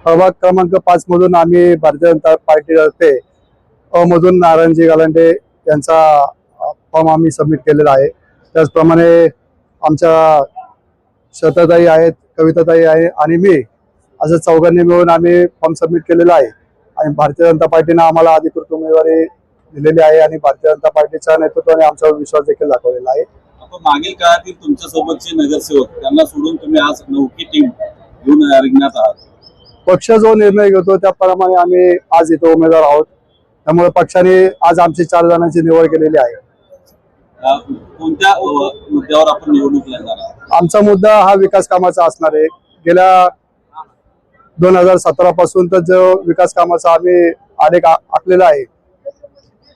प्रभाग क्रमांक 5 मधून आम्ही भारतीय जनता पार्टीतर्फे अ मधून नारायणजी गालांडे यांचा फॉर्म आम्ही सबमिट केलेला आहे। त्याचप्रमाणे आमच्या श्वेताताई आहेत, कविताताई आहे आणि मी असं चौघांनी मिळून आम्ही फॉर्म सबमिट केलेला आहे आणि भारतीय जनता पार्टीने आम्हाला अधिकृत उमेदवारी दिलेली आहे आणि भारतीय जनता पार्टीच्या नेतृत्वाने आमचा विश्वास देखील दाखवलेला आहे। आपण मागील काळातील तुमच्या सोबतचे नगरसेवक त्यांना सोडून तुम्ही आज नौकी टीम घेऊन रिंगणात आहात। पक्ष जो निर्णय घेतो त्याप्रमाणे आम्ही आज इथे उमेदवार आहोत। त्यामुळे पक्षाने आज आमची 4 जणांची निवड केलेली आहे। कोणत्या मुद्द्यावर आपण निवडणूक लढणार आहात? आमचा मुद्दा हा विकास कामाचा असणार आहे। गेल्या 2017 पासून तर जो विकास कामाचा आम्ही आलेख आखलेला आहे,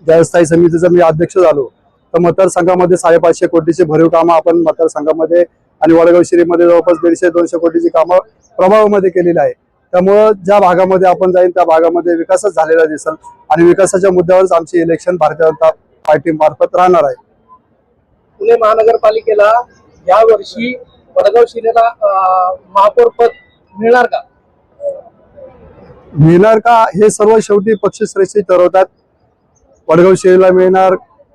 ज्या स्थायी समितीचा मी अध्यक्ष झालो तर मतदारसंघामध्ये 550 कोटीची भरीव कामं आपण मतदारसंघामध्ये आणि वडगाव शिरीमध्ये जवळपास 150-200 कोटीची कामं प्रभावामध्ये केलेली आहे। त्यामुळे ज्या भागामध्ये आपण जाईल त्या भागामध्ये विकासच झालेला दिसेल आणि विकासाच्या मुद्द्यावरच आमची इलेक्शन भारतीय जनता पार्टी मार्फत राहणार आहे। पुणे महानगरपालिकेला या वर्षी वडगाव शिरेला महापौर पद मिळणार का? मिळणार का हे सर्व शेवटी पक्षश्रेष्ठी ठरवतात। वडगाव शिरीला मिळणार,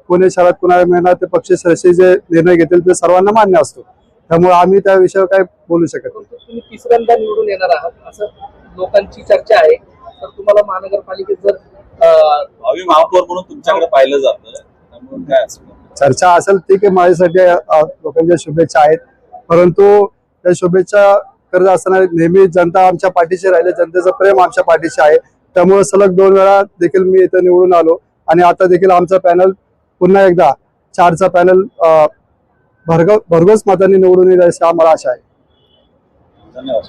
पुणे शहरात कुणाला मिळणार ते पक्षश्रेष्ठी जे निर्णय घेतील ते सर्वांना मान्य असतो। त्यामुळे आम्ही त्या विषयावर काय बोलू शकत नाही। तुम्ही तिसऱ्यांदा निवडून येणार आहात असं लोकांची चर्चा आहे, तर तुम्हाला महानगरपालिकेत जर भावी महापौर म्हणून तुमच्याकडे पाहिलं जातं, त्यामुळे काय असेल चर्चा असेल ठीक आहे, माझ्यासाठी लोकांच्या शुभेच्छा आहेत, परंतु त्या शुभेच्छा करत असताना नेहमी जनता आमच्या पाठीशी राहिले, जनतेचं प्रेम आमच्या पाठीशी आहे। त्यामुळे सलग 2 वेळा देखील मी इथे निवडून आलो आणि आता देखील आमचा पॅनल पुन्हा एकदा 4चा पॅनल भरघोस मतांनी निवडून येईल अशी आम्हाला आशा आहे। धन्यवाद।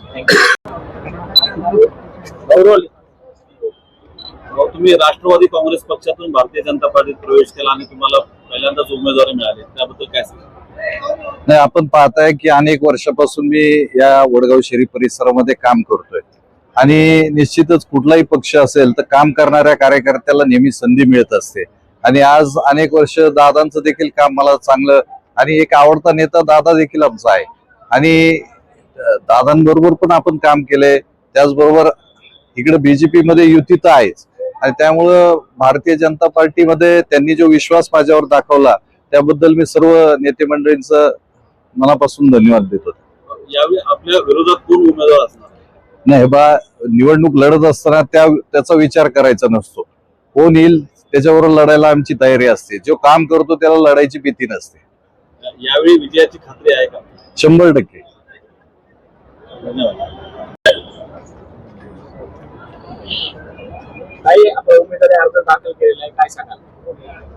तुम्ही राष्ट्रवादी काँग्रेस पक्षातून भारतीय जनता पार्टीत प्रवेश केला आणि तुम्हाला पहिल्यांदाच उमेदवारी मिळाली, त्याबद्दल काय सांगा? नाही, आपण पाहताय की अनेक वर्षापासून मी या वडगाव शहरी परिसरामध्ये काम करतोय आणि निश्चितच कुठलाही पक्ष असेल तर काम करणाऱ्या कार्यकर्त्याला नेहमी संधी मिळत असते आणि आज अनेक वर्ष दादांचं देखील काम मला चांगलं आणि एक आवडता नेता दादा देखील आमचा आहे आणि दादांबरोबर पण आपण काम केलंय। त्याचबरोबर इकडे बीजेपी मध्ये युती तर आहेच आणि त्यामुळं भारतीय जनता पार्टीमध्ये त्यांनी जो विश्वास माझ्यावर दाखवला त्याबद्दल मी सर्व नेते मंडळींचं मनापासून धन्यवाद देतो। यावेळी आपल्या विरोधात कोण उमेदवार असणार? नाही बा, निवडणूक लढत असताना त्याचा विचार करायचा नसतो, कोण येईल त्याच्यावर लढायला आमची तयारी असते। जो काम करतो त्याला लढायची भीती नसते। यावेळी विजयाची खात्री आहे का? 100%। धन्यवाद। उमेदवारी अर्ज दाखल केलेला आहे, काय सांगाल?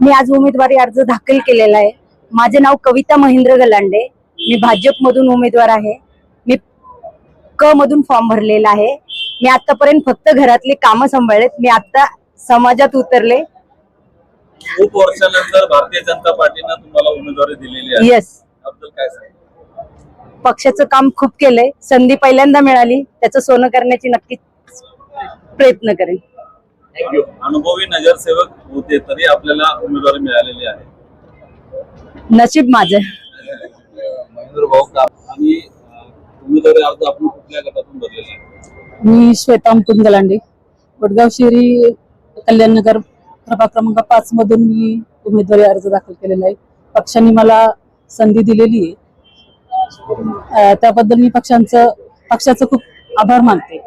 मी आज उमेदवारी अर्ज दाखल केलेला आहे। माझे नाव कविता महेंद्र गलांडे, मी भाजप मधून उमेदवार आहे। मी क मधून फॉर्म भरलेला आहे। मी आतापर्यंत फक्त घरातले कामं सांभाळलेत, मी आता समाजात उतरले। खूप वर्षानंतर भारतीय जनता पार्टीने तुम्हाला उमेदवारी दिलेली आहे, यस, त्याबद्दल काय सांगा? पक्षाचं काम खूप केलंय, संधी पहिल्यांदा मिळाली, त्याचं सोनं करण्याची नक्कीच प्रयत्न करेन। थँक्यू। अनुभवी नगरसेवक होते तरी आपल्याला उमेदवारी मिळालेली आहे, नशीब माझं। महेंद्र भाऊ का आणि उमेदवारी अर्ज आपण कुठल्या गटातून भरलेला आहे? मी श्वेता मुकुंद गलांडे, वडगाव शिरी कल्याणनगर प्रभाग क्रमांक 5 मधून मी उमेदवारी अर्ज दाखल केलेला आहे। पक्षाने मला संधी दिलेली आहे, त्याबद्दल मी पक्षाचं खूप आभार मानते।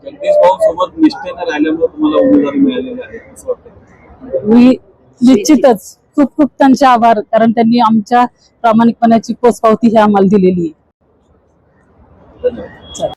जगदीश भाऊ सोबत निष्ठेने राहिल्यामुळे तुम्हाला उमेदवारी मिळालेली आहे, असं वाटतं? मी निश्चितच खूप खूप त्यांचे आभार, कारण त्यांनी आमच्या प्रामाणिकपणाची पोचपावती ही आम्हाला दिलेली आहे। धन्यवाद।